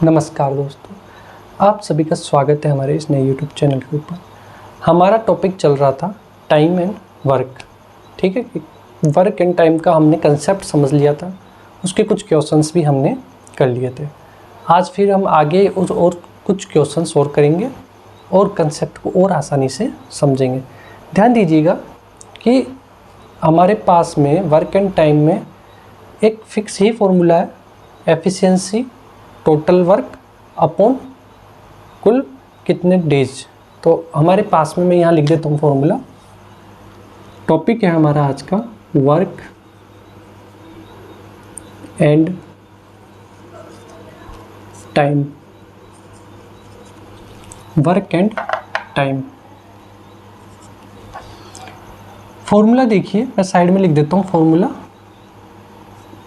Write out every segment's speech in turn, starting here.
नमस्कार दोस्तों, आप सभी का स्वागत है हमारे इस नए YouTube चैनल के ऊपर। हमारा टॉपिक चल रहा था टाइम एंड वर्क। ठीक है कि वर्क एंड टाइम का हमने कंसेप्ट समझ लिया था, उसके कुछ क्वेश्चंस भी हमने कर लिए थे। आज फिर हम आगे उस और कुछ क्वेश्चंस और करेंगे और कंसेप्ट को और आसानी से समझेंगे। ध्यान दीजिएगा कि हमारे पास में वर्क एंड टाइम में एक फिक्स ही फॉर्मूला है, एफिशिएंसी टोटल वर्क अपॉन कुल कितने डेज। तो हमारे पास में मैं यहाँ लिख देता हूँ फॉर्मूला। टॉपिक है हमारा आज का work and time. Work and time formula देखिए, मैं साइड में लिख देता हूँ फॉर्मूला।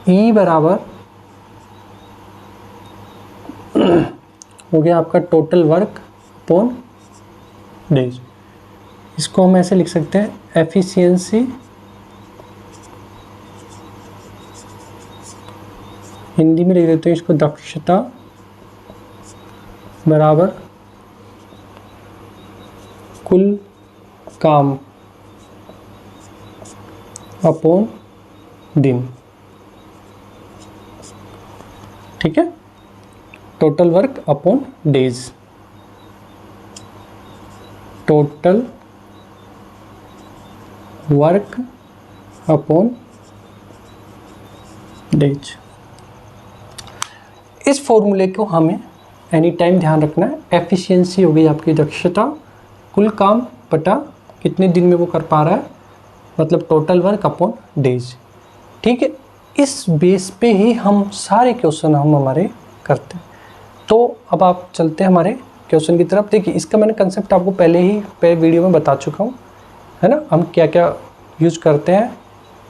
E बराबर हो गया आपका टोटल वर्क अपॉन डेज। इसको हम ऐसे लिख सकते हैं, एफिशिएंसी हिंदी में लिख देते हैं इसको दक्षता बराबर कुल काम अपॉन दिन। ठीक है, total work upon days. Total work upon days. इस फॉर्मूले को हमें एनी टाइम ध्यान रखना है। एफिशिएंसी हो गई आपकी दक्षता, कुल काम बटा कितने दिन में वो कर पा रहा है, मतलब टोटल वर्क अपॉन डेज। ठीक है, इस बेस पे ही हम सारे क्वेश्चन हमारे करते हैं। तो अब आप चलते हैं हमारे क्वेश्चन की तरफ। देखिए, इसका मैंने कंसेप्ट आपको पहले वीडियो में बता चुका हूँ, है ना। हम क्या क्या यूज करते हैं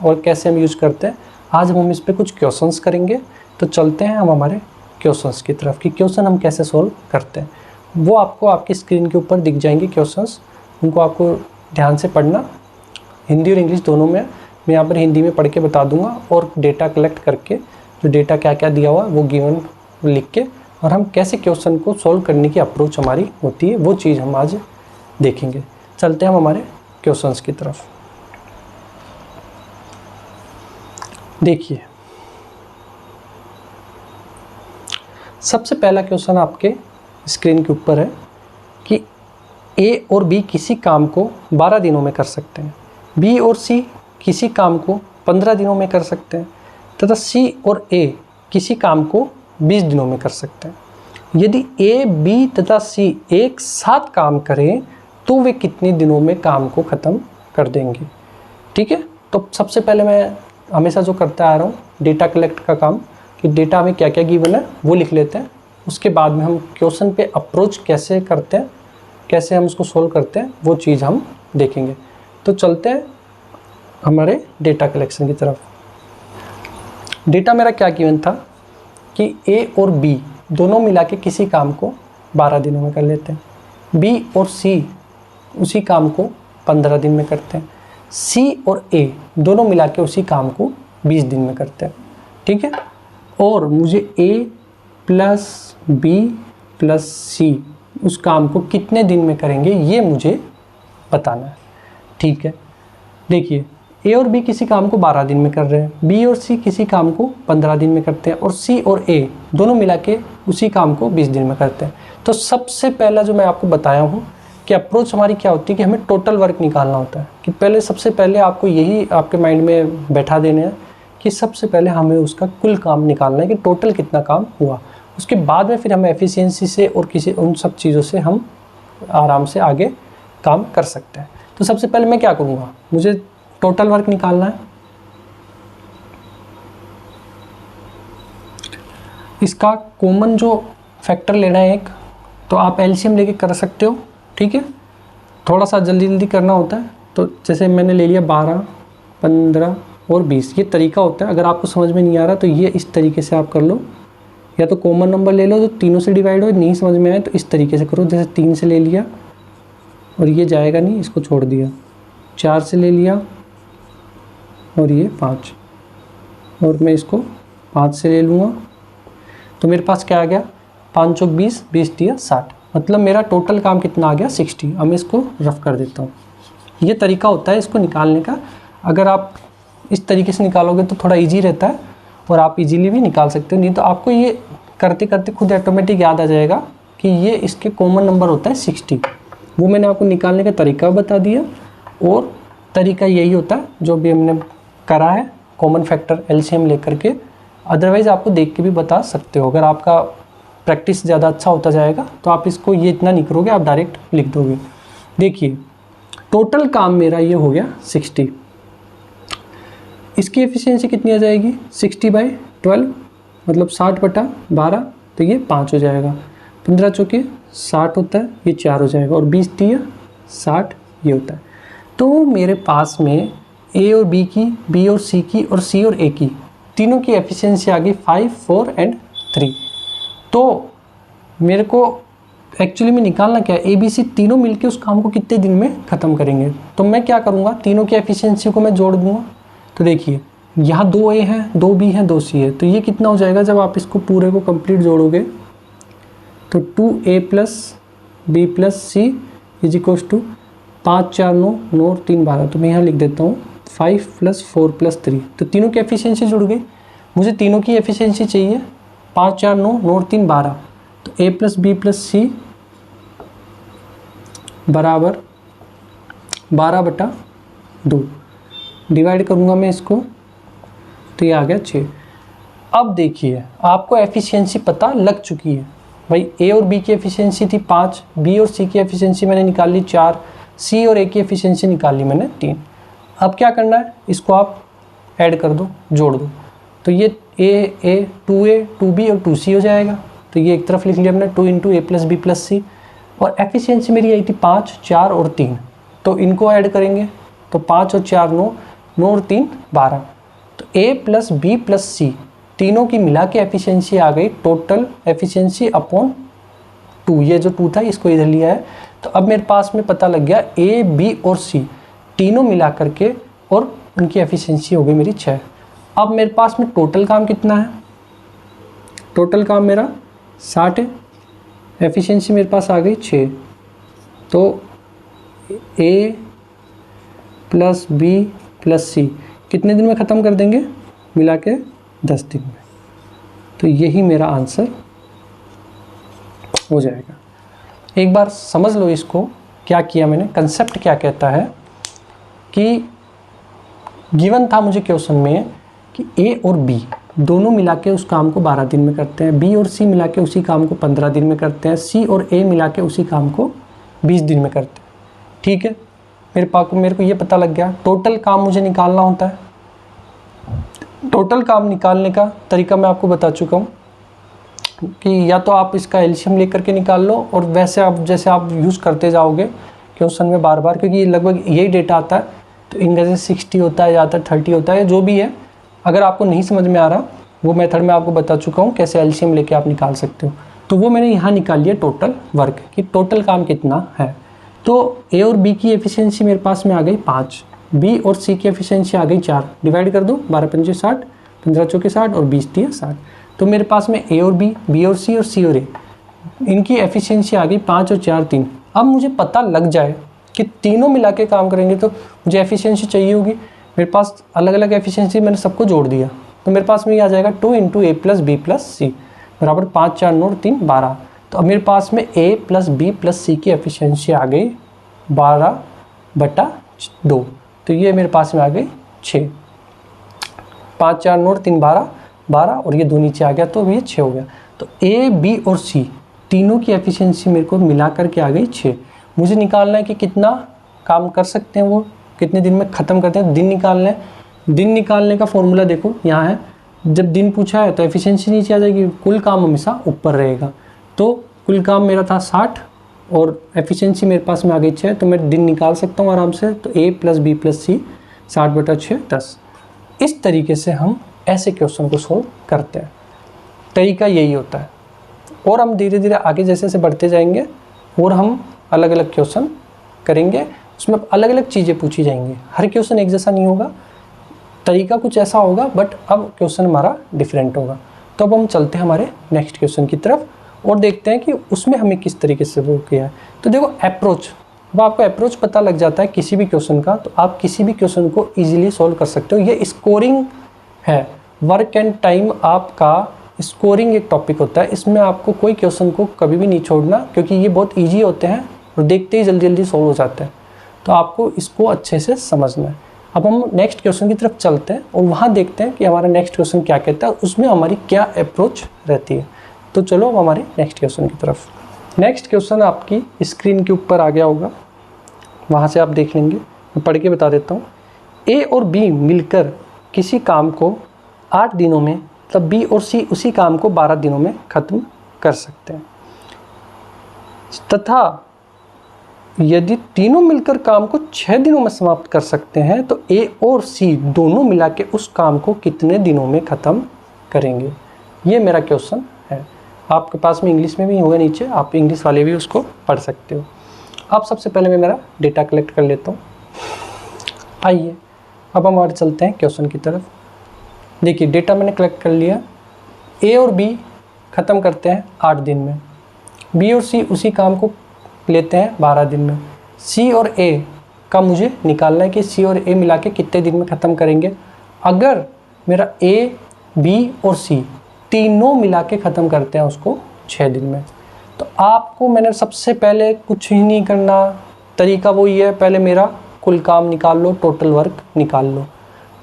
और कैसे हम यूज करते हैं। आज हम इस पे कुछ क्वेश्चंस करेंगे। तो चलते हैं हम हमारे क्वेश्चंस की तरफ कि क्वेश्चन हम कैसे सॉल्व करते हैं। वो आपको आपकी स्क्रीन के ऊपर दिख जाएंगे क्वेश्चंस, उनको आपको ध्यान से पढ़ना। हिंदी और इंग्लिश दोनों में। मैं यहाँ पर हिंदी में पढ़ के बता दूंगा और डेटा कलेक्ट करके जो डेटा क्या क्या दिया हुआ है वो गिवन लिख के, और हम कैसे क्वेश्चन को सॉल्व करने की अप्रोच हमारी होती है, वो चीज़ हम आज देखेंगे। चलते हैं हम हमारे क्वेश्चंस की तरफ। देखिए, सबसे पहला क्वेश्चन आपके स्क्रीन के ऊपर है कि ए और बी किसी काम को 12 दिनों में कर सकते हैं, बी और सी किसी काम को 15 दिनों में कर सकते हैं, तथा सी और ए किसी काम को 20 दिनों में कर सकते हैं। यदि ए, बी तथा सी एक साथ काम करें तो वे कितने दिनों में काम को ख़त्म कर देंगे। ठीक है, तो सबसे पहले मैं हमेशा जो करता आ रहा हूँ डेटा कलेक्ट का काम, कि डेटा में क्या क्या गिवन है वो लिख लेते हैं। उसके बाद में हम क्वेश्चन पे अप्रोच कैसे करते हैं, कैसे हम उसको सोल्व करते हैं, वो चीज़ हम देखेंगे। तो चलते हैं हमारे डेटा कलेक्शन की तरफ। डेटा मेरा क्या गिवन था कि ए और बी दोनों मिला के किसी काम को 12 दिनों में कर लेते हैं, बी और सी उसी काम को 15 दिन में करते हैं, सी और ए दोनों मिला के उसी काम को 20 दिन में करते हैं। ठीक है, और मुझे ए प्लस बी प्लस सी उस काम को कितने दिन में करेंगे ये मुझे बताना है। ठीक है, देखिए, ए और बी किसी काम को 12 दिन में कर रहे हैं, बी और सी किसी काम को 15 दिन में करते हैं, और सी और ए दोनों मिला के उसी काम को 20 दिन में करते हैं। तो सबसे पहला जो मैं आपको बताया हूँ कि अप्रोच हमारी क्या होती है कि हमें टोटल वर्क निकालना होता है। कि सबसे पहले आपको यही आपके माइंड में बैठा देने हैं कि सबसे पहले हमें उसका कुल काम निकालना है कि टोटल कितना काम हुआ। उसके बाद में फिर हम एफिशिएंसी से और किसी उन सब चीज़ों से हम आराम से आगे काम कर सकते हैं। तो सबसे पहले मैं क्या करूँगा, मुझे टोटल वर्क निकालना है। इसका कॉमन जो फैक्टर लेना है एक, तो आप एलसीएम लेके कर सकते हो। ठीक है, थोड़ा सा जल्दी जल्दी करना होता है। तो जैसे मैंने ले लिया 12, 15 और 20, ये तरीका होता है। अगर आपको समझ में नहीं आ रहा तो ये इस तरीके से आप कर लो, या तो कॉमन नंबर ले लो जो तीनों से डिवाइड हो। नहीं समझ में आए तो इस तरीके से करो, जैसे 3 से ले लिया और ये जाएगा नहीं, इसको छोड़ दिया, 4 से ले लिया और ये 5, और मैं इसको 5 से ले लूँगा। तो मेरे पास क्या आ गया, 5 चौक 20, 20 दिया 60, मतलब मेरा टोटल काम कितना आ गया 60। अब मैं इसको रफ कर देता हूँ। ये तरीका होता है इसको निकालने का। अगर आप इस तरीके से निकालोगे तो थोड़ा इजी रहता है और आप इजीली भी निकाल सकते हो, नहीं तो आपको ये करते करते खुद ऑटोमेटिक याद आ जाएगा कि ये इसके कॉमन नंबर होता है 60। वो मैंने आपको निकालने का तरीका बता दिया, और तरीका यही होता है जो भी हमने करा है, कॉमन फैक्टर एलसीएम लेकर के। अदरवाइज़ आपको देख के भी बता सकते हो। अगर आपका प्रैक्टिस ज़्यादा अच्छा होता जाएगा तो आप इसको ये इतना नहीं करोगे, आप डायरेक्ट लिख दोगे। देखिए टोटल काम मेरा ये हो गया 60। इसकी एफिशिएंसी कितनी आ जाएगी 60/12, मतलब 60/12, तो ये 5 हो जाएगा। 15 चौके 60 होता है, ये 4 हो जाएगा, और 20 तिया 60 ये होता है। तो मेरे पास में ए और बी की, बी और सी की, और सी और ए की तीनों की एफिशिएंसी आ गई 5, 4 एंड 3। तो मेरे को एक्चुअली में निकालना क्या है, ए बी सी तीनों मिलके उस काम को कितने दिन में ख़त्म करेंगे। तो मैं क्या करूँगा, तीनों की एफिशिएंसी को मैं जोड़ दूँगा। तो देखिए यहाँ 2 ए हैं, 2 बी हैं, 2 सी है, तो ये कितना हो जाएगा जब आप इसको पूरे को कंप्लीट जोड़ोगे, तो 2a + b + c = 5 4 9 9 और 3 12। तो मैं यहाँ लिख देता हूँ 5 + 4 + 3। तो तीनों की एफिशिएंसी जुड़ गई। मुझे तीनों की एफिशिएंसी चाहिए 5 4 9 9 और 3 12। तो a + b + c बराबर 12/2। डिवाइड करूँगा मैं इसको, तो ये आ गया 6। अब देखिए आपको एफिशिएंसी पता लग चुकी है भाई। ए और बी की एफिशिएंसी थी 5, बी और सी की एफिशिएंसी मैंने निकाल ली 4, सी और ए की एफिशिएंसी निकाल ली मैंने 3। अब क्या करना है, इसको आप ऐड कर दो, जोड़ दो। तो ये ए 2a 2b और 2c हो जाएगा। तो ये एक तरफ लिख लिया हमने 2 × a + b + c। और एफिशिएंसी मेरी आई थी 5 4 और 3, तो इनको ऐड करेंगे तो 5 और 4 9, 9 और 3 12। तो a + b + c तीनों की मिला के एफिशिएंसी आ गई टोटल एफिशिएंसी अपॉन 2। ये जो 2 था इसको इधर लिया है। तो अब मेरे पास में पता लग गया ए बी और सी तीनों मिला करके, और उनकी एफिशिएंसी हो गई मेरी 6। अब मेरे पास में टोटल काम कितना है, टोटल काम मेरा 60 है, एफिशिएंसी मेरे पास आ गई 6। तो ए + बी + सी कितने दिन में ख़त्म कर देंगे, मिला के 10 दिन में। तो यही मेरा आंसर हो जाएगा। एक बार समझ लो इसको, क्या किया मैंने, कंसेप्ट क्या कहता है कि गिवन था मुझे क्वेश्चन में कि ए और बी दोनों मिला के उस काम को 12 दिन में करते हैं, बी और सी मिला के उसी काम को 15 दिन में करते हैं, सी और ए मिला के उसी काम को 20 दिन में करते हैं। ठीक है, मेरे को ये पता लग गया टोटल काम मुझे निकालना होता है। टोटल काम निकालने का तरीका मैं आपको बता चुका हूँ कि या तो आप इसका एलसीएम लेकर के निकाल लो, और वैसे आप जैसे आप यूज़ करते जाओगे क्वेश्चन में बार बार, क्योंकि लगभग यही डेटा आता है। तो इनका जैसे 60 होता है, ज़्यादातर 30 होता है, जो भी है। अगर आपको नहीं समझ में आ रहा, वो मेथड मैं आपको बता चुका हूँ कैसे एलसीएम लेके आप निकाल सकते हो। तो वो मैंने यहाँ निकाल लिया टोटल वर्क कि टोटल काम कितना है। तो ए और बी की एफिशिएंसी मेरे पास में आ गई 5, बी और सी की एफिशिएंसी आ गई 4। डिवाइड कर दो, 12 × 5 = 60, 15 चौके 60 और 20 × 60। तो मेरे पास में ए और बी और सी और ए, इनकी एफिशिएंसी आ गई 5 और 4 3। अब मुझे पता लग जाए कि तीनों मिला के काम करेंगे तो मुझे एफिशिएंसी चाहिए होगी। मेरे पास अलग अलग एफिशिएंसी मैंने सबको जोड़ दिया, तो मेरे पास में ये आ जाएगा 2 × a + b + c बराबर 5 4 9 और 3 12। तो अब मेरे पास में a + b + c की एफिशिएंसी आ गई 12/2। तो ये मेरे पास में आ गई 6। 5 4 9 और 3 12 12, और ये 2 नीचे आ गया तो ये 6 हो गया। तो ए बी और सी तीनों की एफिशिएंसी मेरे को मिला करके आ गई 6। मुझे निकालना है कि कितना काम कर सकते हैं, वो कितने दिन में ख़त्म करते हैं, दिन निकालना है। दिन निकालने का फॉर्मूला देखो यहाँ है, जब दिन पूछा है तो एफिशिएंसी नीचे आ जाएगी, कुल काम हमेशा ऊपर रहेगा। तो कुल काम मेरा था 60 और एफिशिएंसी मेरे पास में आ गई 6, तो मैं दिन निकाल सकता हूँ आराम से। तो a + b + c 60/6 10। इस तरीके से हम ऐसे क्वेश्चन को सोल्व करते हैं। तरीका यही होता है, और हम धीरे धीरे आगे जैसे जैसे बढ़ते जाएंगे और हम अलग अलग क्वेश्चन करेंगे, उसमें अलग अलग चीज़ें पूछी जाएंगी। हर क्वेश्चन एक जैसा नहीं होगा, तरीका कुछ ऐसा होगा, बट अब क्वेश्चन हमारा डिफरेंट होगा। तो अब हम चलते हैं हमारे नेक्स्ट क्वेश्चन की तरफ, और देखते हैं कि उसमें हमें किस तरीके से वो किया है। तो देखो अप्रोच, अब आपको अप्रोच पता लग जाता है किसी भी क्वेश्चन का, तो आप किसी भी क्वेश्चन को ईजिली सॉल्व कर सकते हो। ये स्कोरिंग है, वर्क एंड टाइम आपका स्कोरिंग एक टॉपिक होता है। इसमें आपको कोई क्वेश्चन को कभी भी नहीं छोड़ना, क्योंकि ये बहुत ईजी होते हैं और देखते ही जल्दी जल्दी सॉल्व हो जाते हैं। तो आपको इसको अच्छे से समझना है। अब हम नेक्स्ट क्वेश्चन की तरफ चलते हैं और वहाँ देखते हैं कि हमारा नेक्स्ट क्वेश्चन क्या कहता है, उसमें हमारी क्या अप्रोच रहती है। तो चलो अब हमारे नेक्स्ट क्वेश्चन की तरफ। नेक्स्ट क्वेश्चन आपकी स्क्रीन के ऊपर आ गया होगा, वहाँ से आप देख लेंगे। मैं पढ़ के बता देता हूँ। ए और बी मिलकर किसी काम को 8 दिनों में, तब बी और सी उसी काम को 12 दिनों में ख़त्म कर सकते हैं, तथा यदि तीनों मिलकर काम को 6 दिनों में समाप्त कर सकते हैं, तो ए और सी दोनों मिला के उस काम को कितने दिनों में ख़त्म करेंगे। ये मेरा क्वेश्चन है। आपके पास में इंग्लिश में भी होगा नीचे, आप इंग्लिश वाले भी उसको पढ़ सकते हो। अब सबसे पहले मैं मेरा डेटा कलेक्ट कर लेता हूँ। आइए अब हम और चलते हैं क्वेश्चन की तरफ। देखिए डेटा मैंने कलेक्ट कर लिया। ए और बी ख़त्म करते हैं 8 दिन में, बी और सी उसी काम को लेते हैं 12 दिन में। सी और ए का मुझे निकालना है कि सी और ए मिला के कितने दिन में ख़त्म करेंगे। अगर मेरा ए, बी और सी तीनों मिला के ख़त्म करते हैं उसको 6 दिन में, तो आपको मैंने सबसे पहले कुछ ही नहीं करना, तरीका वही है, पहले मेरा कुल काम निकाल लो, टोटल वर्क निकाल लो।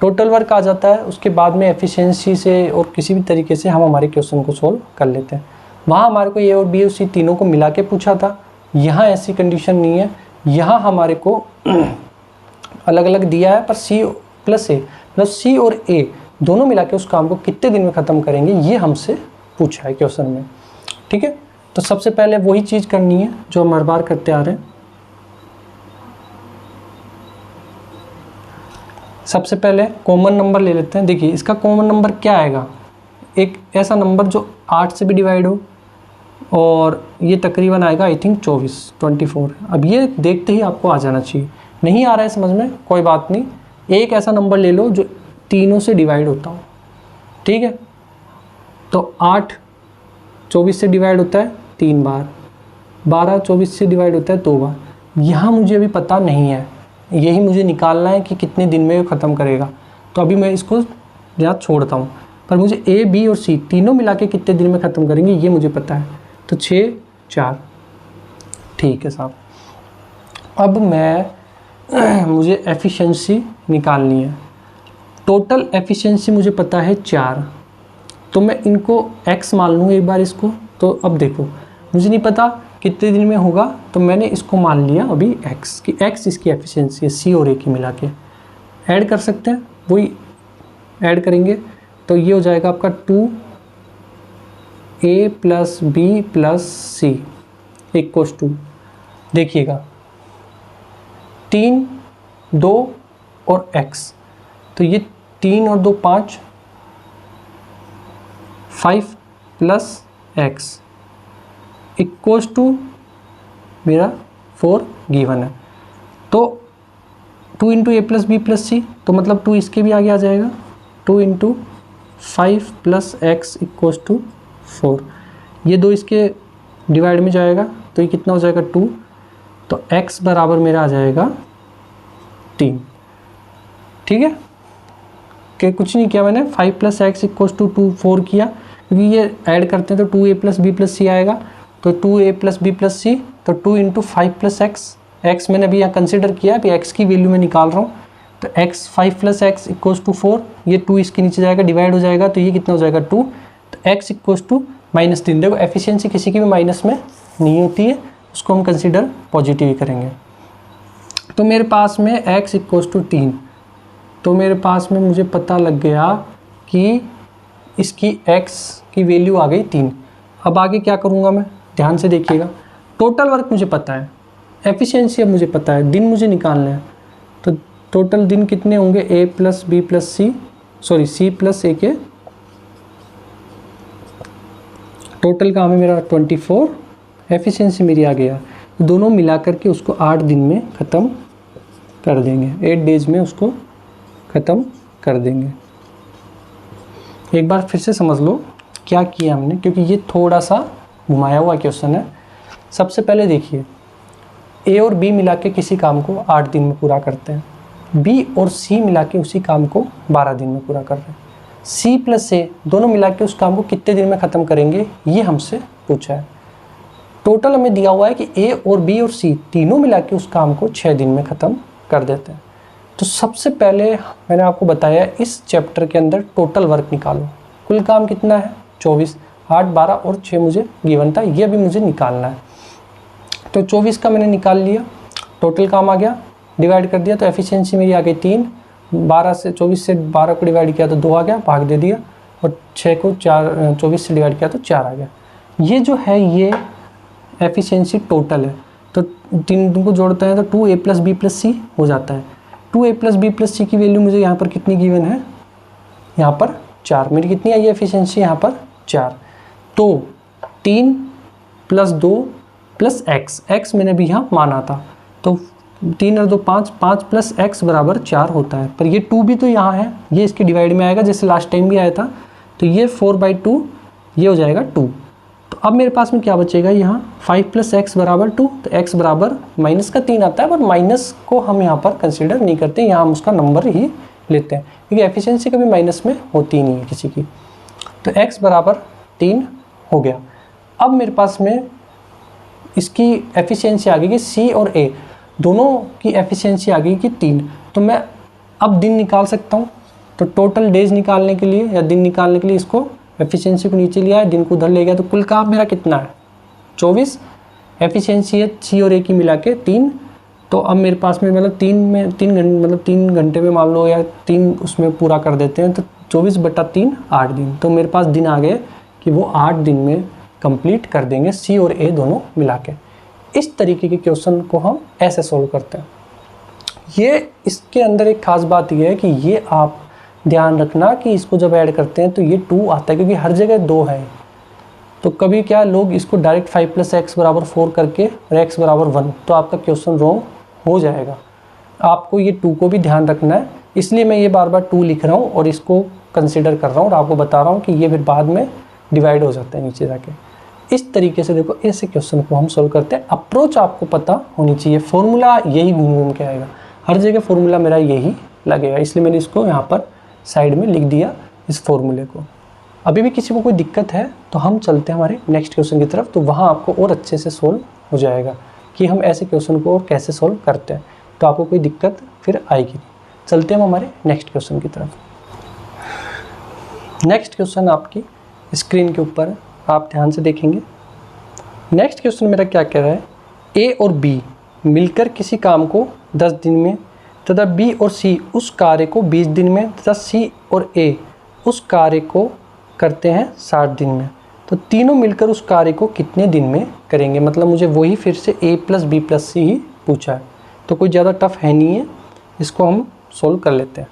टोटल वर्क आ जाता है, उसके बाद में एफिशिएंसी से और किसी भी तरीके से हम हमारे क्वेश्चन को सोल्व कर लेते हैं। वहाँ हमारे को ए और बी और सी तीनों को मिला के पूछा था, यहाँ ऐसी कंडीशन नहीं है। यहाँ हमारे को अलग अलग दिया है, पर सी प्लस ए मतलब सी और ए दोनों मिला के उस काम को कितने दिन में ख़त्म करेंगे, ये हमसे पूछा है क्वेश्चन में। ठीक है, तो सबसे पहले वही चीज़ करनी है जो हम हर बार करते आ रहे हैं। सबसे पहले कॉमन नंबर ले लेते हैं। देखिए इसका कॉमन नंबर क्या आएगा, एक ऐसा नंबर जो 8 से भी डिवाइड हो, और ये तकरीबन आएगा आई थिंक 24। अब ये देखते ही आपको आ जाना चाहिए। नहीं आ रहा है समझ में, कोई बात नहीं, एक ऐसा नंबर ले लो जो तीनों से डिवाइड होता हो। ठीक है, तो 8 24 से डिवाइड होता है 3 बार, 12 24 से डिवाइड होता है 2 बार। यहाँ मुझे अभी पता नहीं है, यही मुझे निकालना है कि कितने दिन में ख़त्म करेगा। तो अभी मैं इसको यहाँ छोड़ता हूँ, पर मुझे ए, बी और सी तीनों मिला के कितने दिन में ख़त्म करेंगे ये मुझे पता है। तो 6 4, ठीक है साहब। अब मुझे एफिशिएंसी निकालनी है। टोटल एफिशिएंसी मुझे पता है 4, तो मैं इनको x मान लूँ एक बार इसको। तो अब देखो मुझे नहीं पता कितने दिन में होगा, तो मैंने इसको मान लिया अभी x की, x इसकी एफिशिएंसी है सी और ए की मिला के। ऐड कर सकते हैं, वही ऐड करेंगे तो ये हो जाएगा आपका 2a plus B plus C equals to, देखिएगा 3 2 और x, तो ये 3 और 2 5 प्लस x इक्वल्स टू मेरा 4 गिवन है। तो 2 into A plus B plus C, तो मतलब 2 इसके भी आगे आ जाएगा। 2 into 5 plus X equals to 4, ये 2 इसके डिवाइड में जाएगा, तो ये कितना हो जाएगा 2, तो x बराबर मेरा आ जाएगा 3। ठीक है, कि कुछ नहीं किया मैंने, 5 प्लस एक्स इक्वल्स टू 2 4 किया, क्योंकि ये ऐड करते हैं तो 2a प्लस बी प्लस सी आएगा, तो 2a plus B plus C, तो 2 इंटू 5 प्लस एक्स, एक्स मैंने अभी यहाँ कंसिडर किया, अभी एक्स की वैल्यू मैं निकाल रहा हूँ। तो x 5 plus X equals to 4, ये 2 इसके नीचे जाएगा, डिवाइड हो जाएगा, तो ये कितना हो जाएगा 2, तो x इक्वल्स टू -3। देखो एफिशिएंसी किसी की भी माइनस में नहीं होती है, उसको हम कंसिडर पॉजिटिव ही करेंगे। तो मेरे पास में x इक्वल्स टू 3, तो मेरे पास में मुझे पता लग गया कि इसकी x की वैल्यू आ गई 3। अब आगे क्या करूँगा मैं, ध्यान से देखिएगा। टोटल वर्क मुझे पता है, एफिशिएंसी अब मुझे पता है, दिन मुझे निकालना है। तो टोटल दिन कितने होंगे, a plus B plus C, sorry C plus A के टोटल काम है मेरा 24, एफिशिएंसी मेरी आ गया। दोनों मिला करके उसको 8 दिन में ख़त्म कर देंगे, 8 डेज में उसको ख़त्म कर देंगे। एक बार फिर से समझ लो क्या किया हमने, क्योंकि ये थोड़ा सा घुमाया हुआ क्वेश्चन है। सबसे पहले देखिए, ए और बी मिला के किसी काम को 8 दिन में पूरा करते हैं, बी और सी मिला के उसी काम को 12 दिन में पूरा कर रहे हैं, सी प्लस ए दोनों मिला के उस काम को कितने दिन में ख़त्म करेंगे, ये हमसे पूछा है। टोटल हमें दिया हुआ है कि ए और बी और सी तीनों मिला के उस काम को 6 दिन में ख़त्म कर देते हैं। तो सबसे पहले मैंने आपको बताया इस चैप्टर के अंदर टोटल वर्क निकालो। कुल काम कितना है 24, 8, 12 और 6 मुझे गिवन था, ये भी मुझे निकालना है। तो 24 का मैंने निकाल लिया, टोटल काम आ गया, डिवाइड कर दिया तो एफिशिएंसी मेरी आ गई 3। 24 से 12 को डिवाइड किया तो 2 आ गया, भाग दे दिया, और 6 को 24 से डिवाइड किया तो 4 आ गया। ये जो है ये एफिशिएंसी टोटल है। तो 3 को जोड़ते हैं तो 2a + b + c हो जाता है। 2a + b + c की वैल्यू मुझे यहाँ पर कितनी गिवन है, यहाँ पर 4। मेरी कितनी आई एफिशिएंसी यहाँ पर 4। तो 3 + 2 + x मैंने भी यहाँ माना था, तो 3 और 2 5, 5 + x = 4 होता है। पर ये 2 भी तो यहाँ है, ये इसके डिवाइड में आएगा जैसे लास्ट टाइम भी आया था। तो ये 4/2 ये हो जाएगा 2। तो अब मेरे पास में क्या बचेगा, यहाँ 5 + x = 2, तो x बराबर -3 आता है, पर माइनस को हम यहाँ पर कंसिडर नहीं करते, यहाँ हम उसका नंबर ही लेते हैं क्योंकि एफिशिएंसी कभी माइनस में होती नहीं है किसी की। तो x = 3 हो गया। अब मेरे पास में इसकी एफिशिएंसी आ गई कि c और a दोनों की एफिशिएंसी आ गई कि 3। तो मैं अब दिन निकाल सकता हूँ। तो टोटल डेज निकालने के लिए या दिन निकालने के लिए इसको एफिशिएंसी को नीचे लिया है, दिन को उधर ले गया, तो कुल काम मेरा कितना है 24। एफिशिएंसी है सी और ए की मिला के 3। तो अब मेरे पास में मतलब 3 घंटे में मान लो या 3 उसमें पूरा कर देते हैं, तो 24/3 8 दिन। तो मेरे पास दिन आ गए कि वो 8 दिन में कंप्लीट कर देंगे सी और ए दोनों मिला के। इस तरीके के क्वेश्चन को हम ऐसे सोल्व करते हैं। ये इसके अंदर एक खास बात यह है कि ये आप ध्यान रखना कि इसको जब ऐड करते हैं तो ये 2 आता है, क्योंकि हर जगह 2 है। तो कभी क्या लोग इसको डायरेक्ट 5 + x = 4 करके और x = 1, तो आपका क्वेश्चन रॉन्ग हो जाएगा। आपको ये 2 को भी ध्यान रखना है, इसलिए मैं ये बार बार 2 लिख रहा हूँ और इसको कंसिडर कर रहा हूँ और आपको बता रहा हूँ कि ये फिर बाद में डिवाइड हो जाता है नीचे जाके। इस तरीके से देखो ऐसे क्वेश्चन को हम सोल्व करते हैं। अप्रोच आपको पता होनी चाहिए, फॉर्मूला यही घूम घूम के आएगा, हर जगह फॉर्मूला मेरा यही लगेगा, इसलिए मैंने इसको यहाँ पर साइड में लिख दिया इस फॉर्मूले को। अभी भी किसी को कोई दिक्कत है तो हम चलते हैं हमारे नेक्स्ट क्वेश्चन की तरफ, तो वहाँ आपको और अच्छे से सोल्व हो जाएगा कि हम ऐसे क्वेश्चन को और कैसे सोल्व करते हैं, तो आपको कोई दिक्कत फिर आएगी। चलते हैं हम हमारे नेक्स्ट क्वेश्चन की तरफ। नेक्स्ट क्वेश्चन आपकी स्क्रीन के ऊपर है, आप ध्यान से देखेंगे। नेक्स्ट क्वेश्चन मेरा क्या कह रहा है, ए और बी मिलकर किसी काम को 10 दिन में तथा बी और सी उस कार्य को 20 दिन में तथा सी और ए उस कार्य को करते हैं 60 दिन में, तो तीनों मिलकर उस कार्य को कितने दिन में करेंगे। मतलब मुझे वही फिर से a + b + c ही पूछा है, तो कोई ज़्यादा टफ है नहीं है, इसको हम सोल्व कर लेते हैं।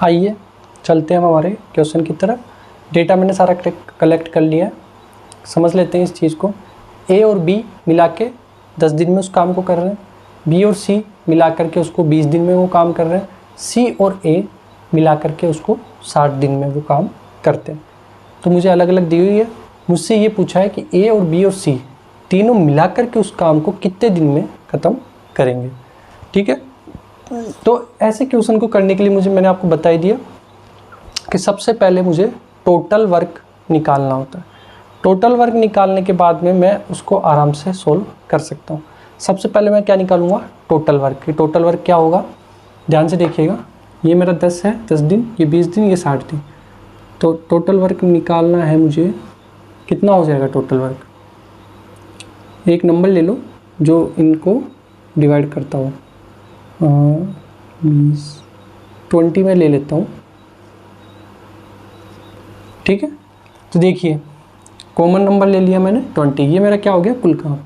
आइए चलते हैं हम हमारे क्वेश्चन की तरफ। डेटा मैंने सारा कलेक्ट कर लिया है, समझ लेते हैं इस चीज़ को। ए और बी मिला के 10 दिन में उस काम को कर रहे हैं, बी और सी मिला करके उसको 20 दिन में वो काम कर रहे हैं, सी और ए मिला करके उसको 60 दिन में वो काम करते हैं। तो मुझे अलग अलग दी हुई है, मुझसे ये पूछा है कि ए और बी और सी तीनों मिला करके उस काम को कितने दिन में ख़त्म करेंगे। ठीक है, तो ऐसे क्वेश्चन को करने के लिए मैंने आपको बता ही दिया कि सबसे पहले मुझे टोटल वर्क निकालना होता है। टोटल वर्क निकालने के बाद में मैं उसको आराम से सोल्व कर सकता हूँ। सबसे पहले मैं क्या निकालूंगा, टोटल वर्क। टोटल वर्क क्या होगा, ध्यान से देखिएगा। ये मेरा 10 है, 10 दिन, ये 20 दिन, ये 60 दिन। तो टोटल वर्क निकालना है मुझे, कितना हो जाएगा टोटल वर्क। एक नंबर ले लो जो इनको डिवाइड करता हो, 20 में ले लेता हूँ। ठीक है, तो देखिए कॉमन नंबर ले लिया मैंने 20। ये मेरा क्या हो गया, कुल काम।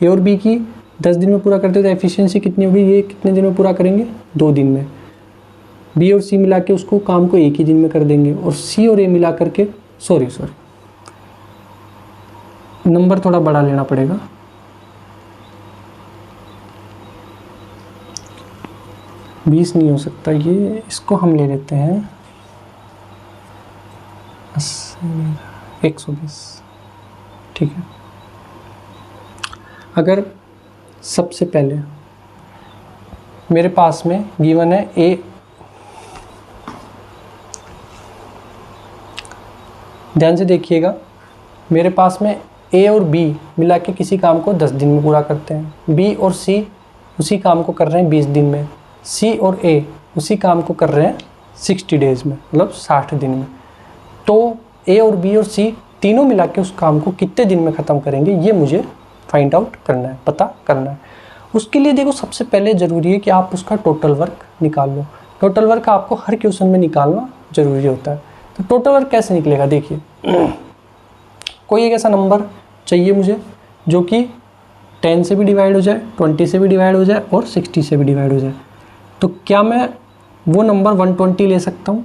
ए और बी की 10 दिन में पूरा करते हो तो एफिशिएंसी कितनी होगी, ये कितने दिन में पूरा करेंगे, 2 दिन में। बी और सी मिला के उसको काम को एक ही दिन में कर देंगे, और सी और ए मिला करके सॉरी नंबर थोड़ा बड़ा लेना पड़ेगा। बीस नहीं हो सकता, ये इसको हम ले लेते हैं 120। ठीक है। अगर सबसे पहले मेरे पास में गिवन है ए, ध्यान से देखिएगा, मेरे पास में ए और बी मिला के किसी काम को 10 दिन में पूरा करते हैं, बी और सी उसी काम को कर रहे हैं 20 दिन में, सी और ए उसी काम को कर रहे हैं 60 डेज़ में, मतलब 60 दिन में। तो ए और बी और सी तीनों मिला के उस काम को कितने दिन में ख़त्म करेंगे, ये मुझे फाइंड आउट करना है, पता करना है। उसके लिए देखो सबसे पहले ज़रूरी है कि आप उसका टोटल वर्क निकाल लो। टोटल वर्क आपको हर क्वेश्चन में निकालना ज़रूरी होता है। तो टोटल वर्क कैसे निकलेगा, देखिए कोई एक ऐसा नंबर चाहिए मुझे जो कि 10 से भी डिवाइड हो जाए, 20 से भी डिवाइड हो जाए और 60 से भी डिवाइड हो जाए। तो क्या मैं वो नंबर 120 ले सकता हूँ?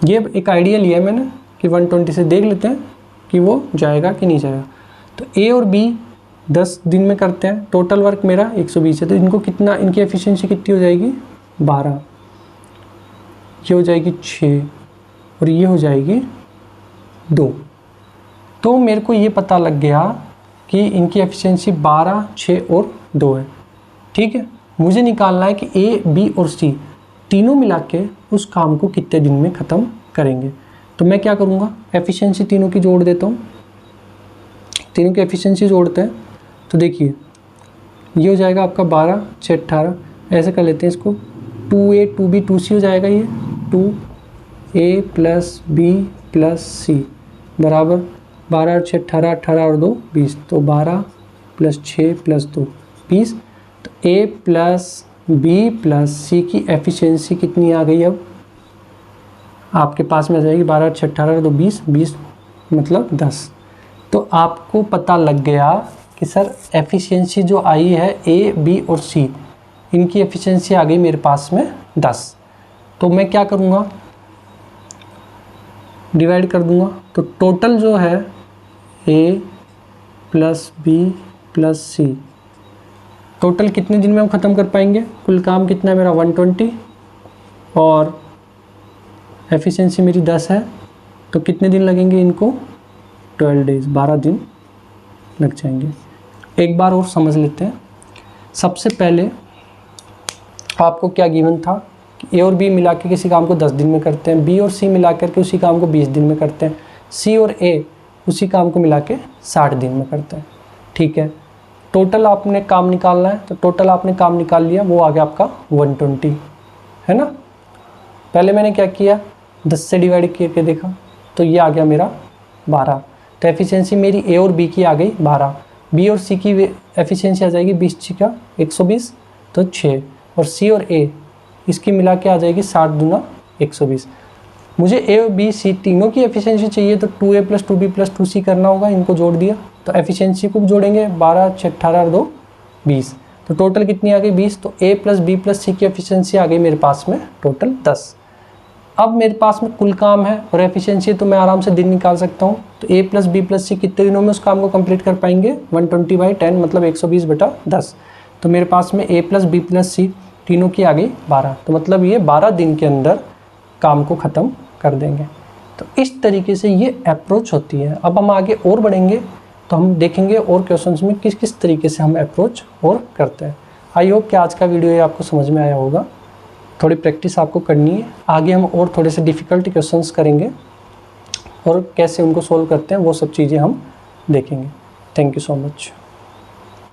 ये एक आइडिया लिया है मैंने कि 120 से देख लेते हैं कि वो जाएगा कि नहीं जाएगा। तो ए और बी 10 दिन में करते हैं, टोटल वर्क मेरा 120 है, तो इनको कितना, इनकी एफिशिएंसी कितनी हो जाएगी 12, ये हो जाएगी 6 और ये हो जाएगी 2। तो मेरे को ये पता लग गया कि इनकी एफिशिएंसी 12, 6 और 2 है। ठीक है, मुझे निकालना है कि ए, बी और सी तीनों मिला के उस काम को कितने दिन में ख़त्म करेंगे। तो मैं क्या करूँगा, एफिशिएंसी तीनों की जोड़ देता हूँ, तीनों की एफिशिएंसी जोड़ते हैं। तो देखिए ये हो जाएगा आपका 12, 6, 18, ऐसे कर लेते हैं इसको, 2A 2B 2C हो जाएगा, ये 2A + B + C बराबर 12 + 6 18, 18 और 2 20, तो 12 + 6 + 2 20। तो A + B + C की एफिशिएंसी कितनी आ गई, अब आपके पास में आ जाएगी 12 + 6 18 और 2 20, 20 मतलब 10। तो आपको पता लग गया कि सर एफिशिएंसी जो आई है ए, बी और सी, इनकी एफिशिएंसी आ गई मेरे पास में 10। तो मैं क्या करूँगा, डिवाइड कर दूँगा। तो टोटल जो है ए + बी + सी, टोटल कितने दिन में हम ख़त्म कर पाएंगे, कुल काम कितना है मेरा 120 और एफिशिएंसी मेरी 10 है, तो कितने दिन लगेंगे इनको 12 डेज़, 12 दिन लग जाएंगे। एक बार और समझ लेते हैं। सबसे पहले आपको क्या गिवन था कि ए और बी मिला के किसी काम को 10 दिन में करते हैं, बी और सी मिला करके उसी काम को 20 दिन में करते हैं, सी और ए उसी काम को मिला के 60 दिन में करते हैं। ठीक है, टोटल आपने काम निकालना है, तो टोटल आपने काम निकाल लिया, वो आ गया आपका 120, है ना। पहले मैंने क्या किया, 10 से डिवाइड करके देखा, तो ये आ गया मेरा 12। तो एफिशिएंसी मेरी ए और बी की आ गई 12, बी और सी की एफिशिएंसी आ जाएगी 20 का 120, तो 6, और सी और ए इसकी मिला के आ जाएगी 60 दूना 120। मुझे ए और बी सी तीनों की एफिशिएंसी चाहिए, तो 2A + 2B + 2C करना होगा, इनको जोड़ दिया, तो एफिशिएंसी को जोड़ेंगे 12, 6, 18 और 2 20, तो टोटल कितनी आ गई 20। तो A + B + C की एफिशिएंसी आ गई मेरे पास में टोटल 10। अब मेरे पास में कुल काम है और एफिशिएंसी, तो मैं आराम से दिन निकाल सकता हूँ। तो A + B + C कितने दिनों में उस काम को कंप्लीट कर पाएंगे, 120/10 मतलब 120/10। तो मेरे पास में A + B + C तीनों की आ गई 12, तो मतलब ये 12 दिन के अंदर काम को ख़त्म कर देंगे। तो इस तरीके से ये अप्रोच होती है। अब हम आगे और बढ़ेंगे तो हम देखेंगे और क्वेश्चंस में किस किस तरीके से हम अप्रोच और करते हैं। आई होप कि आज का वीडियो ये आपको समझ में आया होगा। थोड़ी प्रैक्टिस आपको करनी है, आगे हम और थोड़े से डिफ़िकल्ट क्वेश्चंस करेंगे और कैसे उनको सोल्व करते हैं वो सब चीज़ें हम देखेंगे। Thank you so much.